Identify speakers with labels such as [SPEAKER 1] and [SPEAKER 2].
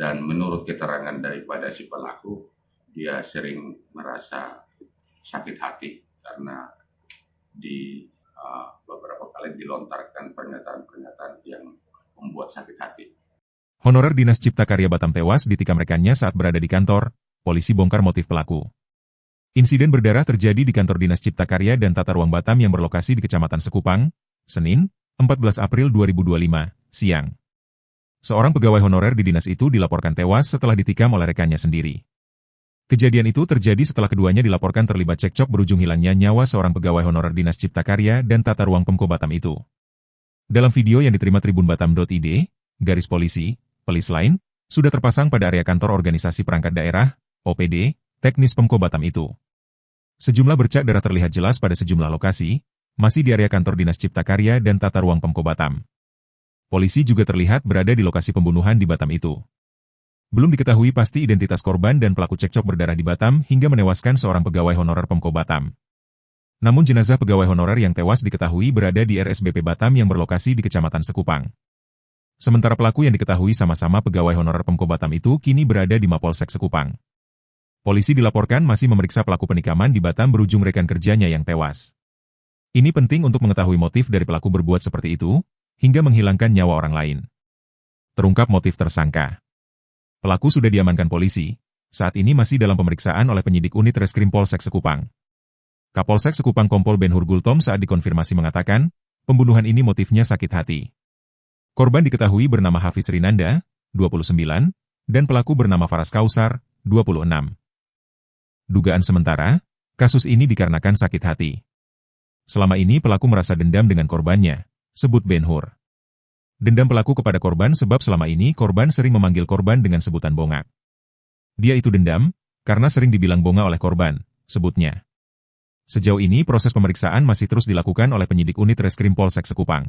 [SPEAKER 1] Dan menurut keterangan daripada si pelaku, dia sering merasa sakit hati karena di beberapa kali dilontarkan pernyataan-pernyataan yang membuat sakit hati.
[SPEAKER 2] Honorer Dinas Cipta Karya Batam tewas ditikam rekannya saat berada di kantor, polisi bongkar motif pelaku. Insiden berdarah terjadi di kantor Dinas Cipta Karya dan Tata Ruang Batam yang berlokasi di Kecamatan Sekupang, Senin, 14 April 2025, siang. Seorang pegawai honorer di dinas itu dilaporkan tewas setelah ditikam oleh rekannya sendiri. Kejadian itu terjadi setelah keduanya dilaporkan terlibat cekcok berujung hilangnya nyawa seorang pegawai honorer Dinas Cipta Karya dan Tata Ruang Pemko Batam itu. Dalam video yang diterima tribunbatam.id, garis polisi, pelis lain, sudah terpasang pada area kantor organisasi perangkat daerah, OPD, teknis Pemko Batam itu. Sejumlah bercak darah terlihat jelas pada sejumlah lokasi, masih di area kantor Dinas Cipta Karya dan Tata Ruang Pemko Batam. Polisi juga terlihat berada di lokasi pembunuhan di Batam itu. Belum diketahui pasti identitas korban dan pelaku cekcok berdarah di Batam hingga menewaskan seorang pegawai honorer Pemko Batam. Namun jenazah pegawai honorer yang tewas diketahui berada di RSBP Batam yang berlokasi di Kecamatan Sekupang. Sementara pelaku yang diketahui sama-sama pegawai honorer Pemko Batam itu kini berada di Mapolsek Sekupang. Polisi dilaporkan masih memeriksa pelaku penikaman di Batam berujung rekan kerjanya yang tewas. Ini penting untuk mengetahui motif dari pelaku berbuat seperti itu, hingga menghilangkan nyawa orang lain. Terungkap motif tersangka. Pelaku sudah diamankan polisi, saat ini masih dalam pemeriksaan oleh penyidik unit Reskrim Polsek Sekupang. Kapolsek Sekupang Kompol Ben Hurgultom saat dikonfirmasi mengatakan, pembunuhan ini motifnya sakit hati. Korban diketahui bernama Hafiz Rinanda, 29, dan pelaku bernama Faras Kausar, 26. Dugaan sementara, kasus ini dikarenakan sakit hati. Selama ini pelaku merasa dendam dengan korbannya, sebut Ben Hur. Dendam pelaku kepada korban sebab selama ini korban sering memanggil korban dengan sebutan bongak. Dia itu dendam, karena sering dibilang bonga oleh korban, sebutnya. Sejauh ini proses pemeriksaan masih terus dilakukan oleh penyidik unit Reskrim Polsek Sekupang.